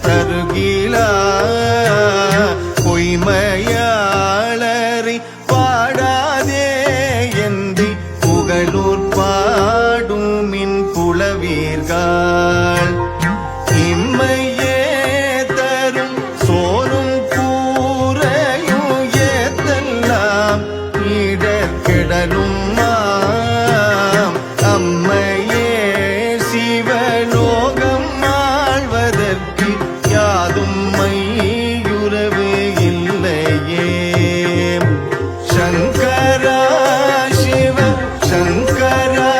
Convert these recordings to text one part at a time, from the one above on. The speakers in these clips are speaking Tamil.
தருகிலா பொய்மையாளரை பாடாதே என்று புகழூர் பாடுமின் புலவீர்கள் இம்மையே தரும் சோறும் கூரையும் ஏத்தெல்லாம் இடர்கெடலும் அம்மையே சிவலோகம் ஆழ்வதற்கு யாதும் மையுறவு இல்லையே சங்கரா சிவ சங்கரா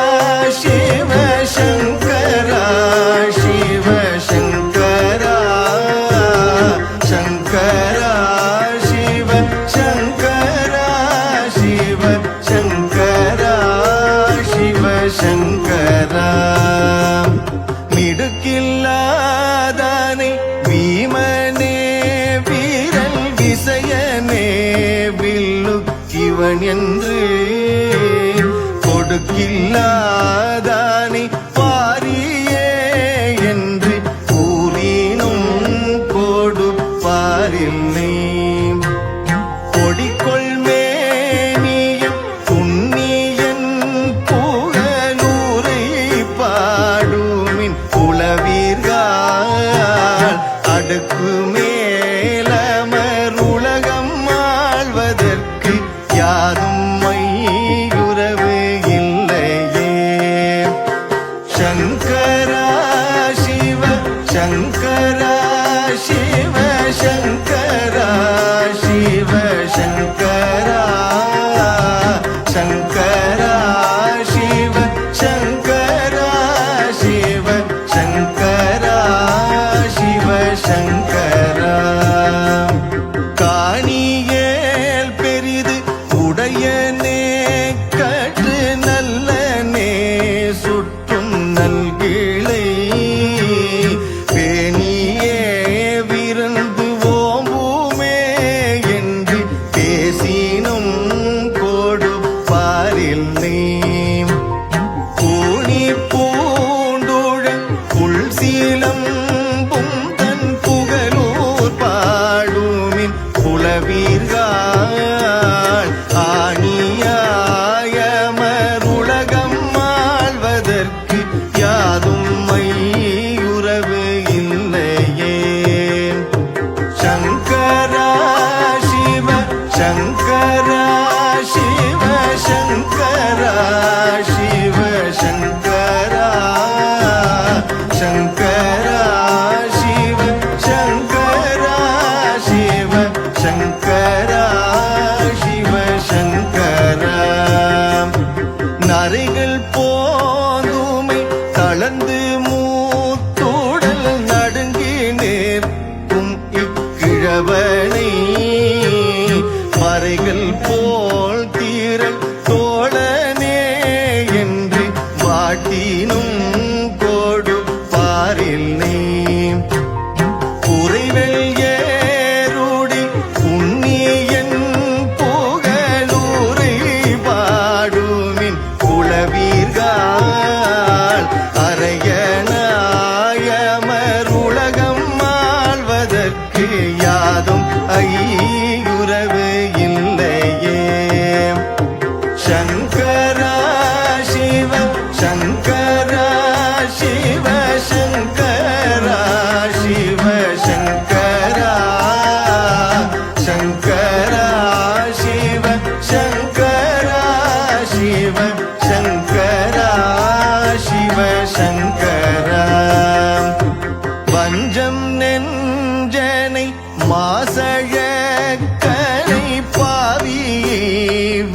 சிவ சங்கரா சிவ சங்கரா சங்கரா சிவ சங்கரா சிவ சங்கரா சிவ சங்கரா மிடுக்கில்லாதானை வீமனே வீரன் விசயனே வில்லுக்கிவன் என்று கொடுக்கில்லாதானை பாரியே என்று கூறினும் கொடுப்பாரில்லை கொடிக்கொள் மேனியம் புண்ணியன் புகழூரை பாடுமின் புலவீர்கள் அடுக்கு மேலமர் உலகம் ஆழ்வதற்கு யாதும் மையுறவு இல்லையே சங்கரா சிவ சங்கரா சிவ சங்கரா சிவ சங்கரா சங்கரா சிவ சங்கரா சிவ சங்கரா சிவ சங்கரா காணியேல் பெரிது உடையனே கற்று நல்லனே சுற்றும் நல்கிளை பேணியே விருந்து ஓம்புமே என்று பேசினும் கொடுப்பாரில்லை கூணி பூண்டுழ புல்சீலம்பும் தன் புகழூர் பாடுமின் புலவீர்கள் ஆணியாயமர் உலகம் ஆழ்வதற்கு யாதும் மையுறவு இல்லையே சங்கரா சிவ சங்கரா சிவ சங்கரா சிவ சங்கரா சங்கரா சிவ சங்கரா சிவ சங்கரா சிவ சங்கரா நரைகள் போதுமை தளர்ந்து மூத்துடல் நடுங்கி நேர்க்கும் இக்கிழவனை மறைகள் போல் தீரல் தோழனே என்று வாட்டினும் கொடுப்பாரில்லை குறைவெள் ஏறுடி புண்ணியன் புகழூரை பாடுமின் புலவீர்கள் அரையனாயமர் உலகம் ஆழ்வதற்கு யாதும் ஐயுறவு இல்லையே சங்கரா சிவ சங்கரா சிவ சங்கரா சிவ சங்கரா சங்கரா சிவ சங்கரா சிவ சங்கரா சிவ சங்கரா வஞ்சம் நெஞ்சனை மாசழக்கனை பாவியை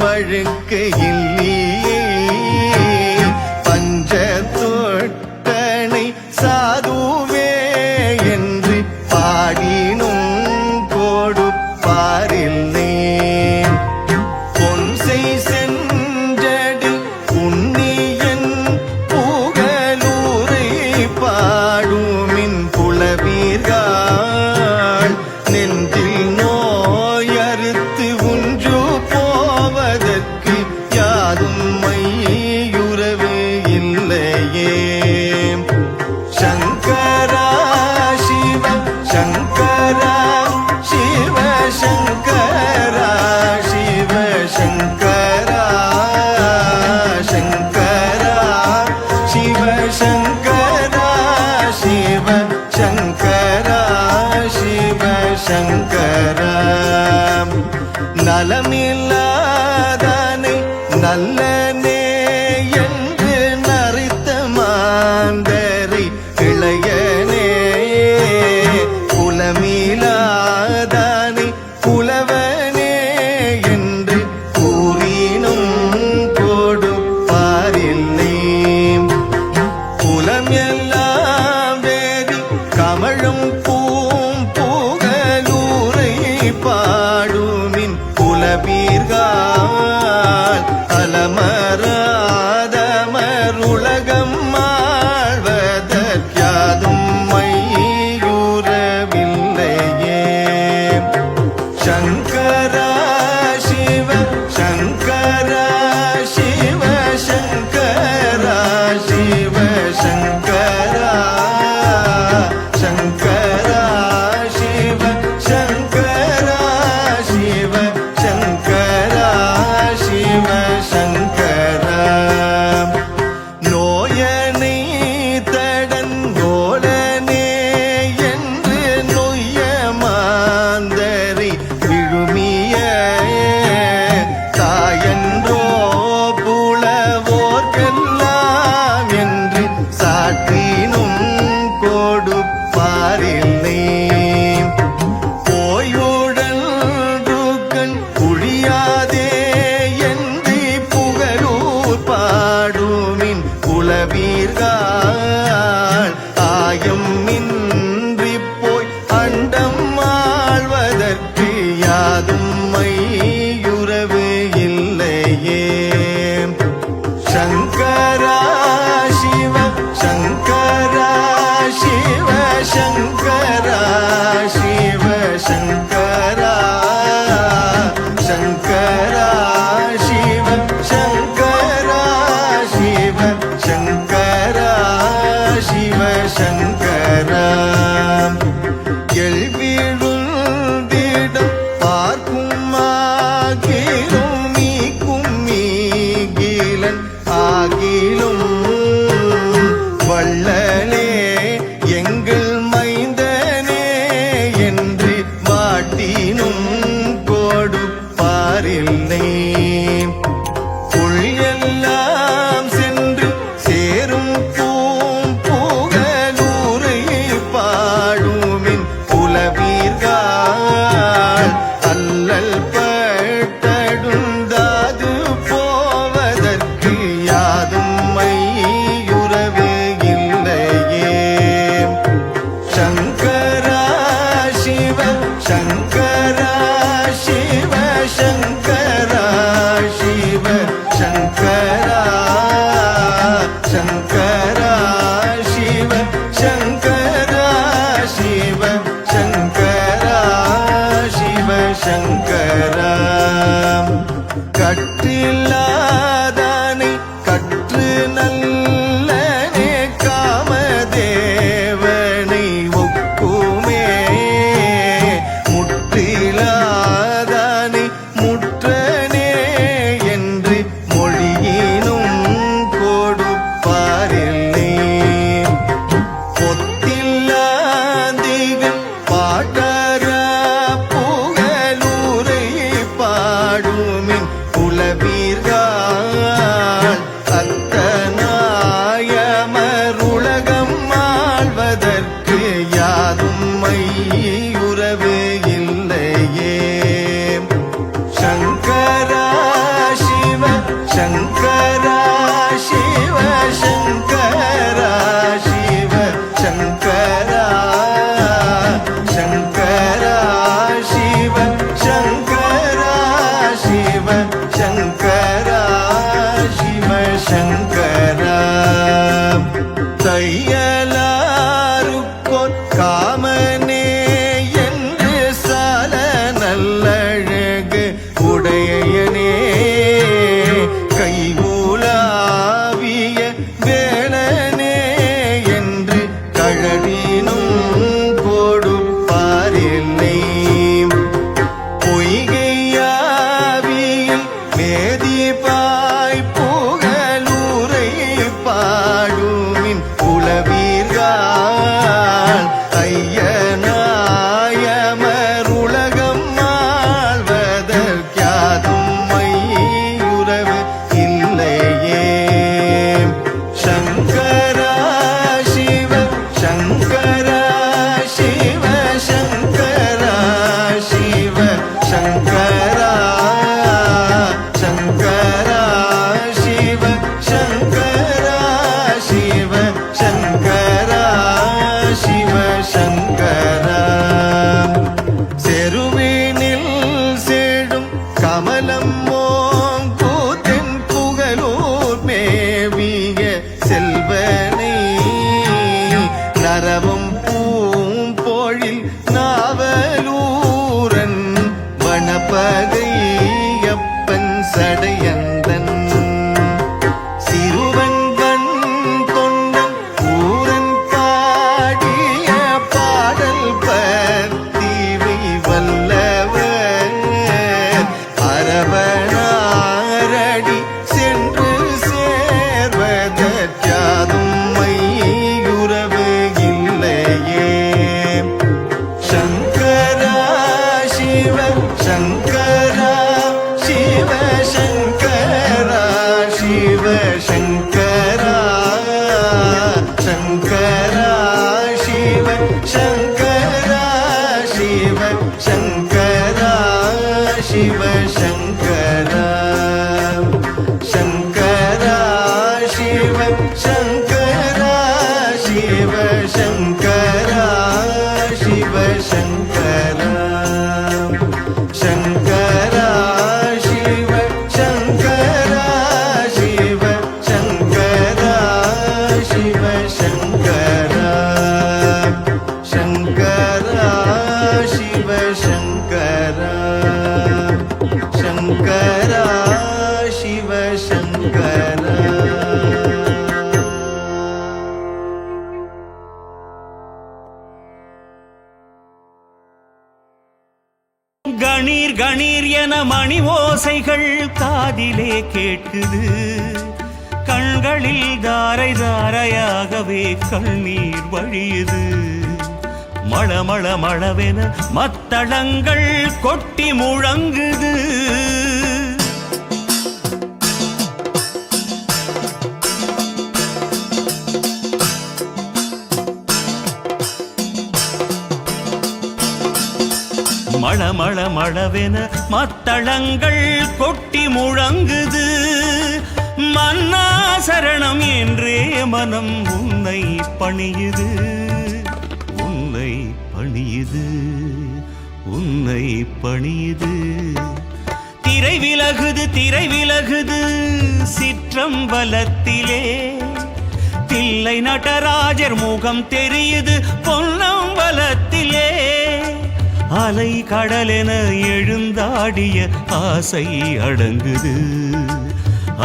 வழுக்கு இல்லையே பஞ்ச தொட்டனை சாதுவே என்று பாடினும் கொடுப்பாரில்லை பொன்சை செஞ்சடி புண்ணியன் புகழூரை பாடுமின் புலவீர்கள் நின் கமழும் பூம்புகலூரை பாடுமின் புலவீர்கள் அலமராதமருலகம் ஆழ்வதற்காதும் மையுறவில்லையே. சங்கரா சிவ சங்கரா சிவ சங்கரா சிவ சங்கரா சங்கரா சிவ சங்கரா சிவ சங்கரா சிவ சங்கரா. நோயனை தடங்கோலனே என்று நொய்ய மாந்தரை விழுமிய தாயன்றோ புலவோர்க்கெல்லாம் என்று சாற்றினும் கொடுப்பாரில்லை. போயுடல் குழியாதே என்று புகழூர் பாடுமின் புலவீர்கள் ஆயம் இன்றி போய் அண்டம் ஆழ்வதற்கு யாதும் மையுறவு இல்லையே. சங்கரா சிவ சங்கரா சிவ சங்கரா சிவ சங்கரா சங்கரா சிவ சங்கரா சிவ சங்கரா சிவ சங்கரா. எழுவிழுந்திடம் பார்க்கும் ஆகிலும் மீக்கும் மீகிலன் ஆகிலும் வள்ளலே எங்கள் மைந்தனே என்று வாட்டினும் கொடுப்பாரில்லை. புள்ளையெல்லாம் சென்று சேரும் பூம்புகலூரை பாடுமின் புலவீர்கள் அல்லல் பட்டடுந்தாது போவதற்கு யாதும் மையுறவு இல்லையே. சங்கரா சிவ சங்கரா சிவ சங்கரா சிவ சங்கரா சங்கரா சிவ சங்கரா சிவ சங்கரா சிவ சங்கரா. கற்றில்லாதானை கற்று நல்லனே காமதேவனை ஒக்குமே. முற்றிலாதானை முற்றனே என்று மொழியினும் கொடுப்பாரில்லை. பொத்தில்லாந்திகள் பாட்டர புகலூரை பாடுமின் புலவீர்கள் அத்தனாயமருலகம் ஆழ்வதற்கு யாதும் மையுறவு இல்லையே. சங்கரா சிவ சங்கரா சிவ சங்கரா சிவ சங்கரா சங்கரா சிவ சங்கரா சிவ சங்கரா சிவ சங்கரா. தையலாருக்கோர் காமனே என்று சால நல்லழகு உடையனே கைகூலாவிய வேளனே என்று கழடினும் கொடுப்பாரில்லை. பொய்கையாவியில் வேதிபாய் புகலூரை பாடுமின் புலவீர்கள் ஐயனாயமருலகம் ஆழ்வதற்காதும் மையுறவு இல்லையே. சங்கரா சிவ சங்கரா பூம்பொழில் நாவலூரன் வனப்பகையப்பன் சடையந்தன் சிறுவன் வன் கொண்டன் ஊரன் பாடிய பாடல் பத்திவை வல்லவர் அரவணாரடி சென்று சேர்வதற்காதும் மையுறவு இல்லையே. சங்கரா சிவ சங்கரா சிவ சங்கரா சிவ சங்கரா சங்கரா சிவ சங்கரா சிவ சங்கரா சிவ சங்கரா சங்கரா சிவ சங்கரா சிவ சங்கரா சிவ சங்கரா சங்கரா சிவ சங்கரா சிவ சங்கரா சிவ சங்கரா சங்கரா சிவ சங்கரா சங்கரா சிவ சங்கரா. கணீர் கணீர் என மணி ஓசைகள் காதிலே கேட்குது, கண்களில் தாரை தாரையாகவே கண்ணீர் வழியுது. மழ மழ மழவென மத்தளங்கள் கொட்டி முழங்குது. மழ மழ மழவென மத்தளங்கள் கொட்டி முழங்குது. மன்னா சரணம் என்றே மனம் உன்னை பணியுது, உன்னை பணியுது, உன்னை பணியுது. திரை விலகுது திரை விலகுது சிற்றம்பலத்திலே, தில்லை நடராஜர் முகம் தெரியுது பொன்னம்பலத்திலே. அலை கடலென எழுந்தாடிய ஆசை அடங்குது,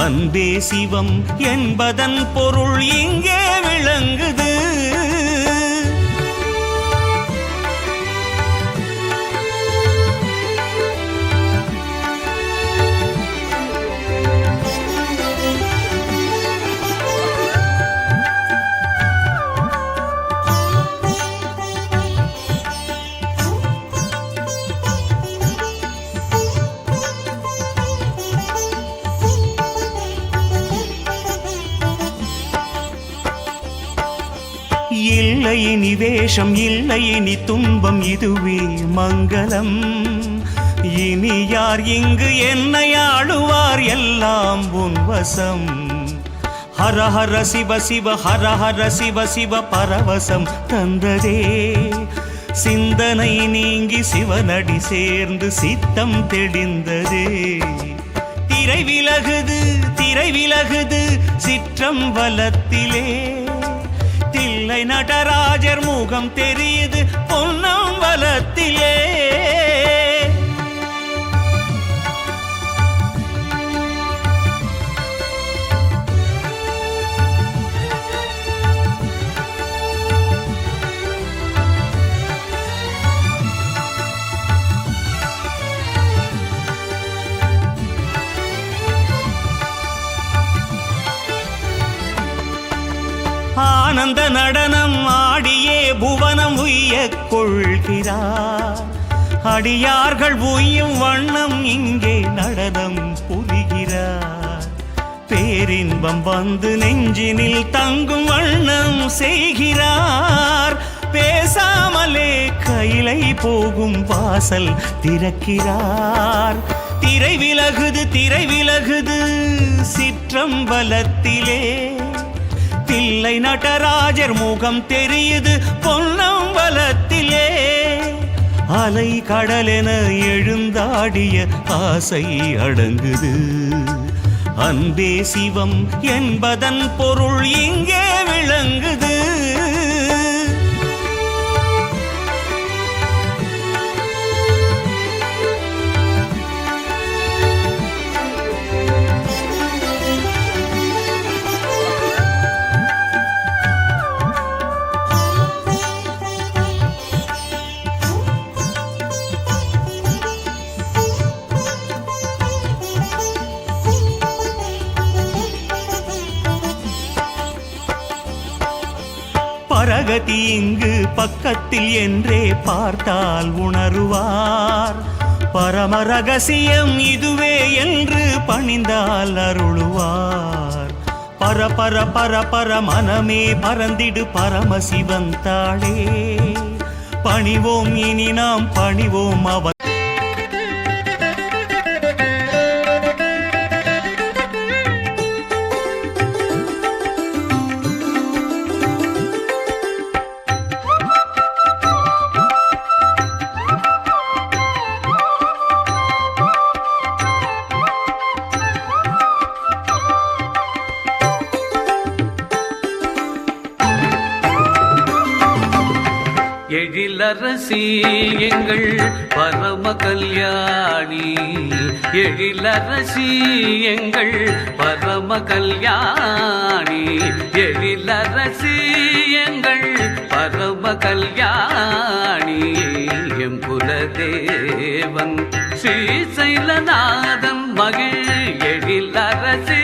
அன்பே சிவம் என்பதன் பொருள் இங்கே விளங்குது. இல்லை இனி வேஷம் இல்லை இனி துன்பம் இதுவே மங்களம். இனி யார் இங்கு என்னை ஆளுவார் எல்லாம் உன் வசம். ஹர ஹர சிவ சிவ ஹர ஹர சிவ சிவ பரவசம் தந்ததே. சிந்தனை நீங்கி சிவனடி சேர்ந்து சித்தம் தெளிந்ததே. திரை விலகுது திரை விலகுது சிற்றம்பலத்திலே, தில்லை நடராஜர் முகம் தெரியுது பொன்னம்பலத்திலே. ஆனந்த நடனம் ஆடியே புவனம் உய்ய கொள்கிறார். அடியார்கள் உய்யும் வண்ணம் இங்கே நடனம் புரிகிறார். பேரின்பம் வந்து நெஞ்சினில் தங்கும் வண்ணம் செய்கிறார். பேசாமலே கையிலை போகும் வாசல் திறக்கிறார். திரை விலகுது சிற்றம்பலத்திலே, தில்லை நடராஜர் முகம் தெரியுது பொன்னம்பலத்திலே. அலை கடலென எழுந்தாடிய ஆசை அடங்குது, அன்பே சிவம் என்பதன் பொருள் இங்கே விளங்குது. பரமகதி இங்கு பக்கத்தில் என்றே பார்த்தால் உணருவார். பரம ரகசியம் இதுவே என்று பணிந்தால் அருளுவார். பர பர பர பர மனமே பறந்திடு பரமசிவன் தாளே. பணிவோம் இனி நாம் பணிவோம் அவர். எழிலரசி எங்கள் பரம கல்யாணி, எழிலரசி எங்கள் பரம கல்யாணி, எழிலரசி எங்கள் பரம கல்யாணி. எம் குலதேவன் ஸ்ரீசைலநாதன் மகிழ் எழிலரசி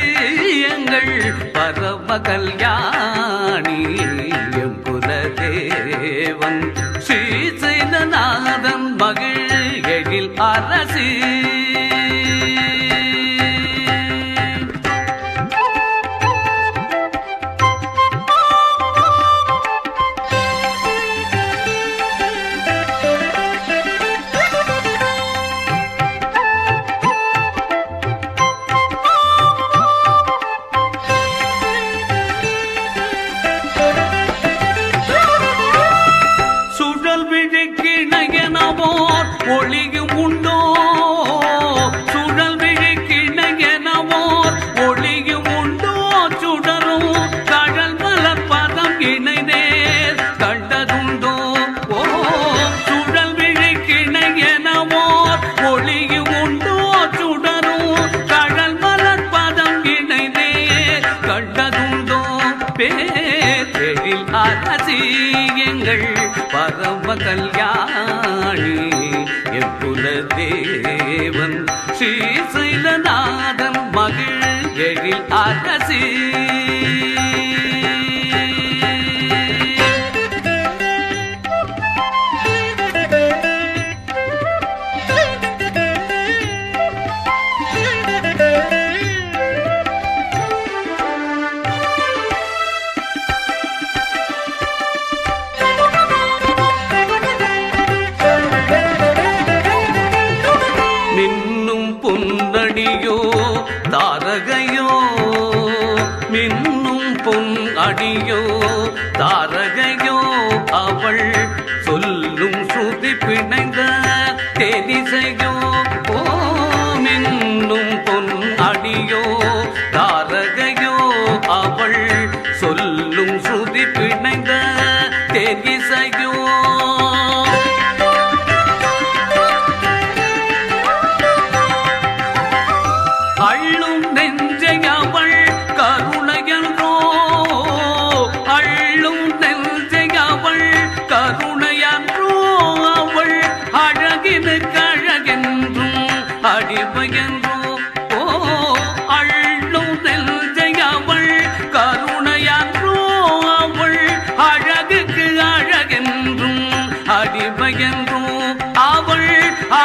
எங்கள் பரம கல்யாணி. எம் குலதேவன் ஸ்ரீசைலநாதன் மகிழ் எழில் அரசி. ஒளியும் உண்டோ சுழல் விழிக்கிணையனவோர் ஒளியும் உண்டோ சுடரும் கடல் மலர் பதம் இணைந்தேர் கண்டதுண்டோ. ஓ சுழல் விழிக்கிணையனவோர் ஒளியும் உண்டோ சுடரும் கடல் மலர் பதம் இணைந்தேர் கண்டதுண்டோ. பேரில் அரசி எங்கள் பரம கல்யாணி. எக்குலதேவன் ஸ்ரீசைலநாதன் மகிழ் எழில் அரசி. தாரகையோ மின்னும் பொன் அடியோ தாரகையோ அவள் சொல்லும் ஸ்ருதி பிணைந்த தேனிசையோ. ஓ மின்னும் பொன் அடியோ தாரகையோ அவள் சொல்லும் ஸ்ருதி பிணைந்த தேனிசையோ. அள்ளும் நெஞ்சை அவள் கருணையன்றோ, அள்ளும் நெஞ்சை அவள் கருணையன்றோ. அவள் அழகினுக்கு அழகென்றும் அடிமையன்றோ. ஓ அள்ளும் நெஞ்சை அவள் கருணையன்றோ. அவள் அழகுக்கு அழகென்றும் அடிமையன்றோ. அவள்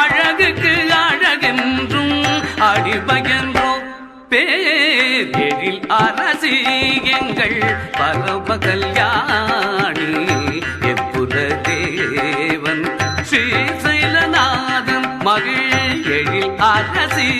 அழகுக்கு அழகென்றும் அடிமையன்றோ. பேரில் அரசி எங்கள் பரம கல்யாணி. எக்குலதேவன் ஸ்ரீசைலநாதன் மகிழ் எழில் அரசி.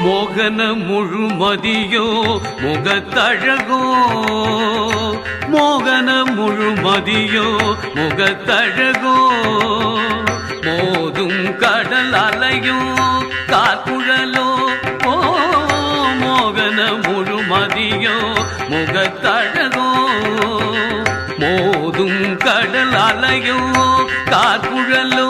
மோகன முழுமதியோ முகத்தழகோ, மோகன முழுமதியோ முகத்தழகோ. மோதும் கடல் அலையோ காக்குழலோ. ஓ மோகன முழுமதியோ முகத்தழகோ. மோதும் கடல் அலையோ காக்குழலோ.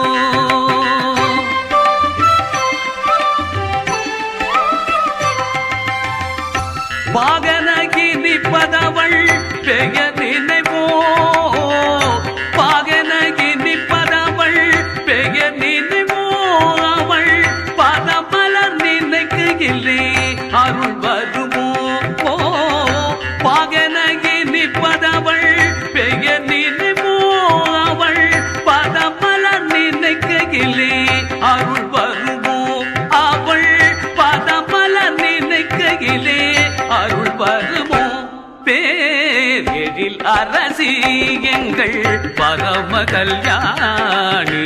பாகனகி நிற்பதவள் பெயர் நினைவோ பாகனகி நிற்பதவள் பெயர் நினைவோ அவள் பதமலர் நினைக்கையிலே அருள் வருமோ பாகனகி நிற்பதவள் பெயர் நினைவோ அவள் பதமலர் நினைக்கையிலே அருள் வருமோ அவள் பதமலர் நினைக்கையிலே அருள் வருமோ பேரில் அரசி எங்கள் பரம கல்யாணி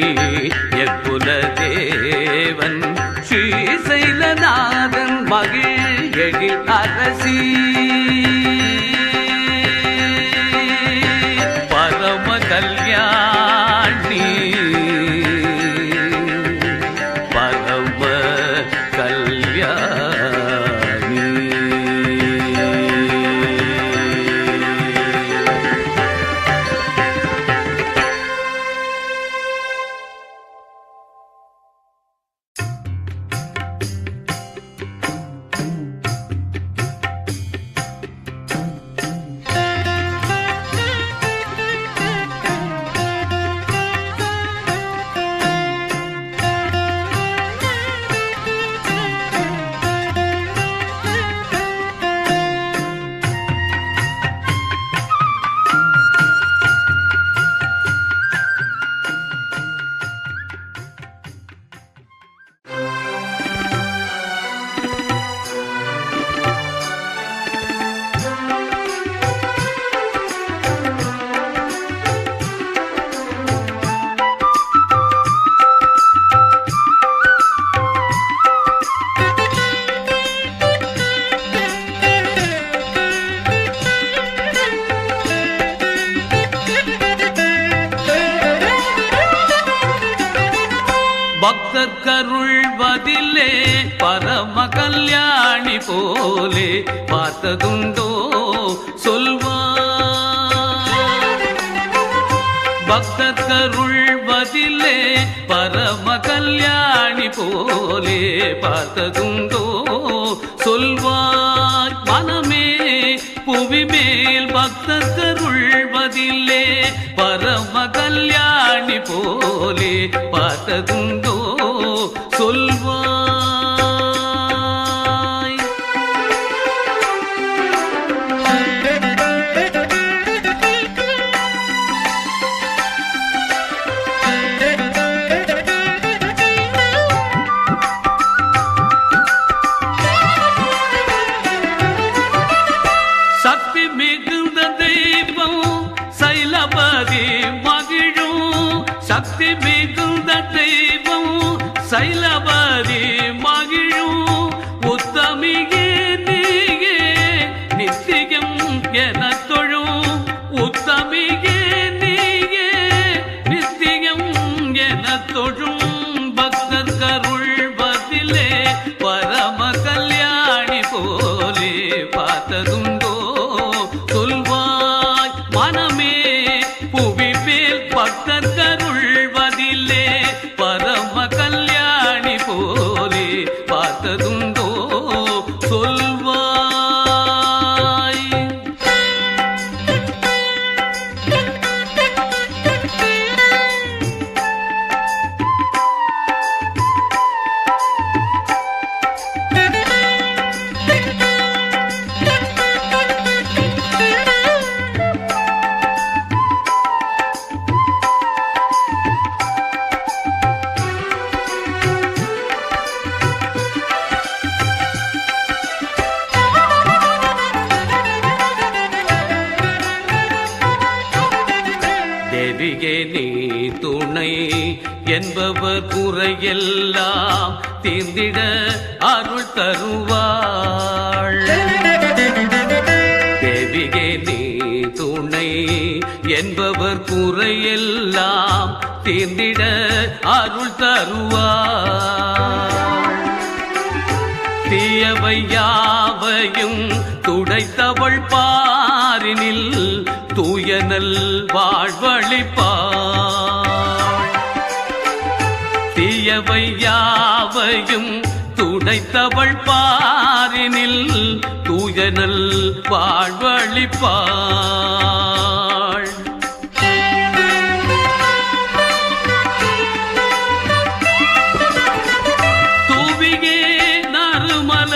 எக்குல தேவன் ஸ்ரீசைலநாதன் மகிழ் எழில் அரசி பரம கல்யாணி பரம கல்யாணி பக்தர்கருள்வதிலே பரம கல்யாணி போலே பார்த்ததுண்டோ சொல்வார் பக்தர்கருள்வதிலே பரம கல்யாணி போலே பார்த்ததுண்டோ சொல்வார் மனமே புவி மேல் பக்தர்கருள்வதிலே பரம கல்யாணி போலே பார்த்ததுண்டோ சொல்வாய் சக்தி மிகுந்த தெய்வம் சைலபதி மகிழும் சக்தி மிகுந்த தெய்வம் சைலபதி மகிழும் உத்தமியே நீயே நித்தியம் என தொழும் உத்தமியே நீயே நித்தியம் என தொழும் பக்தர் கருள்வதிலே பரம கல்யாணி போலே பார்த்ததுண்டோ சொல்வாய் மனமே புவி மேல் பக்தர் கருள்வதிலே பரம கல்யாணி போலே பார்த்ததுண்டோ சொல்வாய் தேவியே நீ துணை என்பவர் குறையெல்லாம் தீர்ந்திட அருள் தருவாள் தேவியே நீ துணை என்பவர் குறையெல்லாம் தீர்ந்திட அருள் தருவாள் தீயவை யாவையும் துடைத்தவள் பாரினில் தூயனல் வாழ்வழிப்பாள் தீயவை யாவையும் துடைத்தவள் பாரினில் தூயனல் வாழ்வழிப்பாள். தூவிகே நறுமல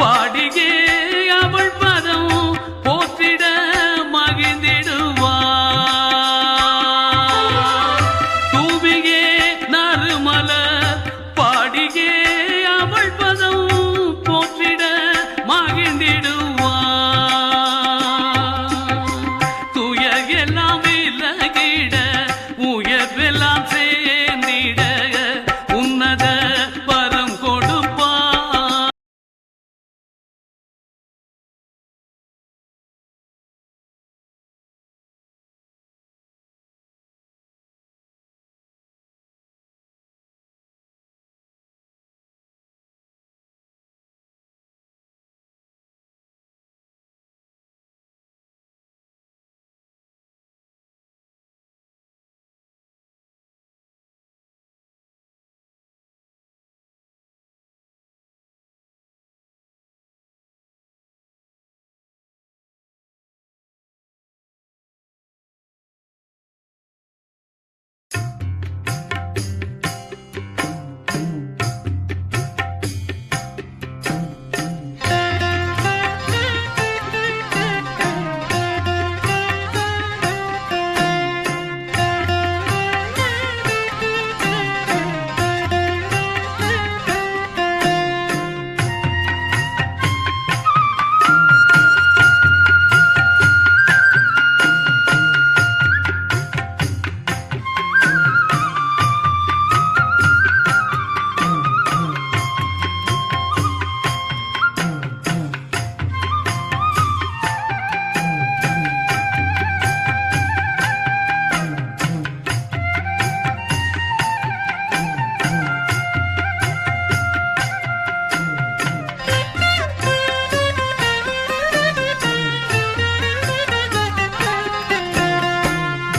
பாடிகே அவள் பதம் போற்றிட மகிழ்ந்திடுவார். தூவிகே நறுமல பாடிகே அவள் பதம் போற்றிட மகிழ்ந்திடுவார். துயர் எல்லாம் விலகிட உயர்வெல்லாம் சேர்ந்திட உன்னத வரம் கொடுப்பார்.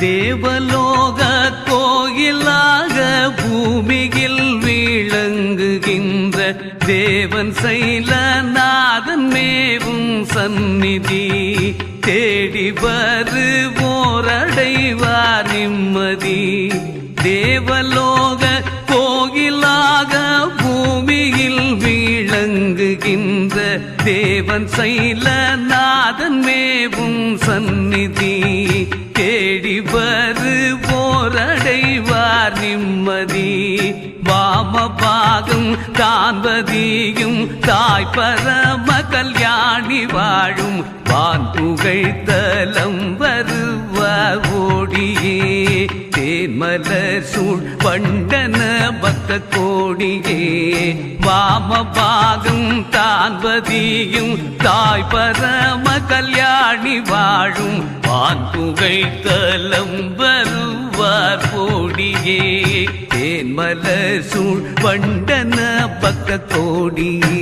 தேவலோக கோயிலாக பூமியில் விளங்குகின்ற தேவன் சைலநாதன் மேவும் சந்நிதி தேடி வருவோரடைவார் நிம்மதி. தேவலோக கோயிலாக பூமியில் விளங்குகின்ற தேவன் சைலநாதன் மேவும் சந்நிதி தேடி வருவோரடைவார் நிம்மதி. வாமபாகம் காண்பதியும் தாய் பரம கல்யாணி வாழும் வான் புகழ்தலம் வருவார் ஓடியே தேன்மலர் சூழ் பண்டன பக்த கோடியே. வாமபாகம் காண்பதியும் தாய் பரம கல்யாணி வாழும் வான் புகழ்தலம் வருவார் கோடியே தேன்மலர் சூழ் பண்டன பக்த கோடியே.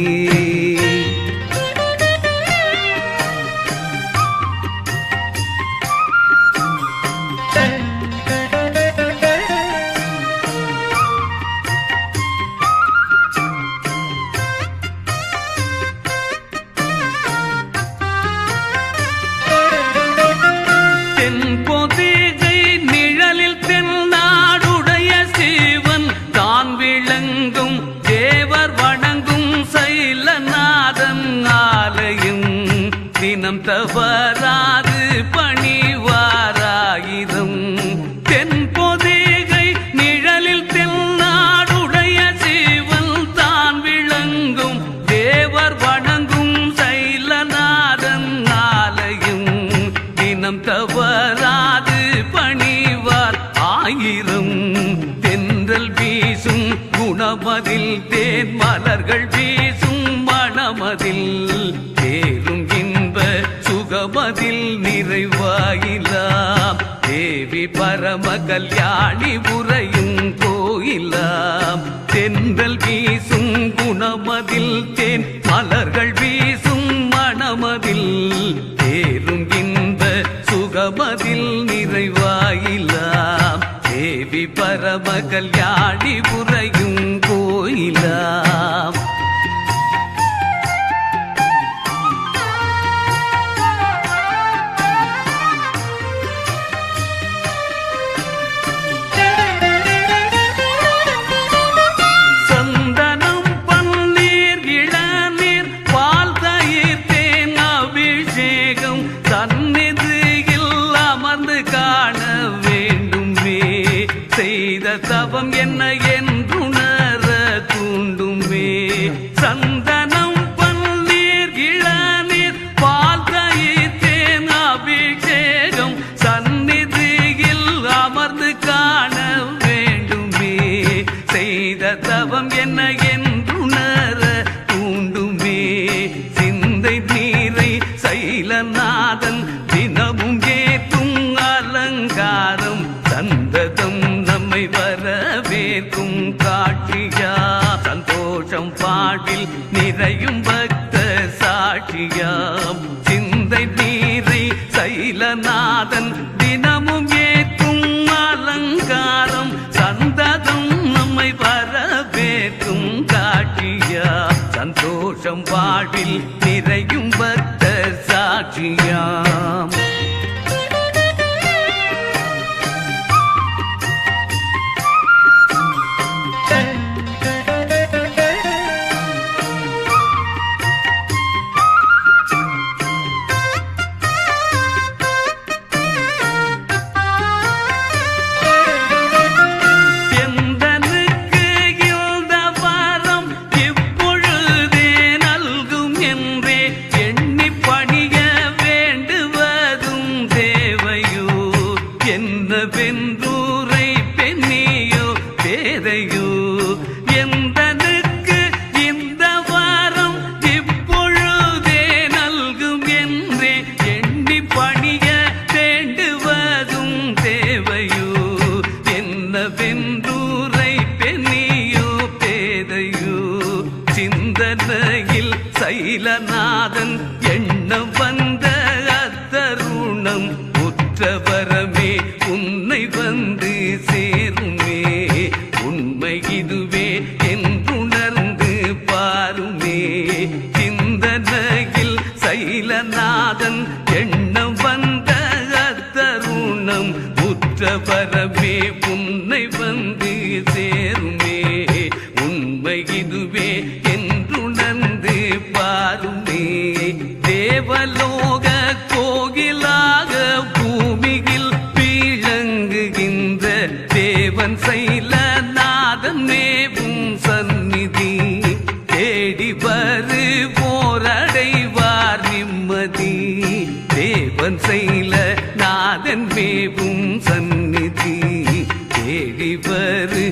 தினம் தவறாது பணிவாராயிரம் தென்பொதிகை நிழலில் தென்னாடுடைய சிவன் தான் விளங்கும் தேவர் வணங்கும் சைலநாதன் ஆலயம் தினம் தவறாது பணிவார் ஆயிரம். தென்றல் வீசும் குணமதில் தேன் மலர்கள் வீசும் மணமதில் தேரும் சுகமதில் நிறைவாயிலாம் தேவி பரம கல்யாணி உரையும் கோயிலாம். தென்றல் வீசும் குணமதில் தேன் மலர்கள் வீசும் மணமதில் தேரும் இன்ப சுகமதில் நிறைவாயிலாம் தேவி பரம கல்யாணி உரையும் கோயிலாம். சந்தனம் பன்னீர் இளநீர் பால் தயிர் தேன் அபிஷேகம் சந்நிதியில் அமர்ந்து காண வேண்டுமே. செய்த தவம் என்ன என்றுணர தூண்டுமே. சிந்தை நீரை சைலநாதன் தினமும் ஏற்றும் அலங்காரம் சந்ததம் நம்மை வரவேற்கும் காட்சியா. சந்தோஷம் பாடில் நிறையும் பக்த சாட்சியாம். சிந்தை நீரை சைலநாதன் தினமும் ஏற்றும் அலங்காரம் சந்ததம் நம்மை வரவேற்கும் காட்சியா. சந்தோஷம் வாழ்வில் நிறையும் பக்த சாட்சியாம். வென்றூரை பெண்ணியோ பேதையோ எந்தனுக்கு இந்த வாரம் இப்பொழுதே நல்கும் என்றே எண்ணி பணிய வேண்டுவதும் தேவையோ. என்ன வென்றூரை பெண்ணியோ பேதையோ சிந்தனையில் சைலநாதன் எண்ணம் வந்த அத்தருணம் உற்றவரமே உன்னை வந்து சேருமே. உண்மை இதுவே என்றுணர்ந்து பாருமே. சிந்தனையில் சைலநாதன் எண்ணம் வந்த அத்தருணம் உற்றவரமே உன்னை வந்து சேருமே. உண்மை இதுவே என்றுணர்ந்து பாருமே. தேவலோக கோகிலாக பூமியில் பீழங்குகின்ற தேவன் சைலநாதன் மேவும் சந்நிதி தேடி வருவோரடைவார் நிம்மதி. தேவன் சைலநாதன் மேவும் சந்நிதி தேடி வரு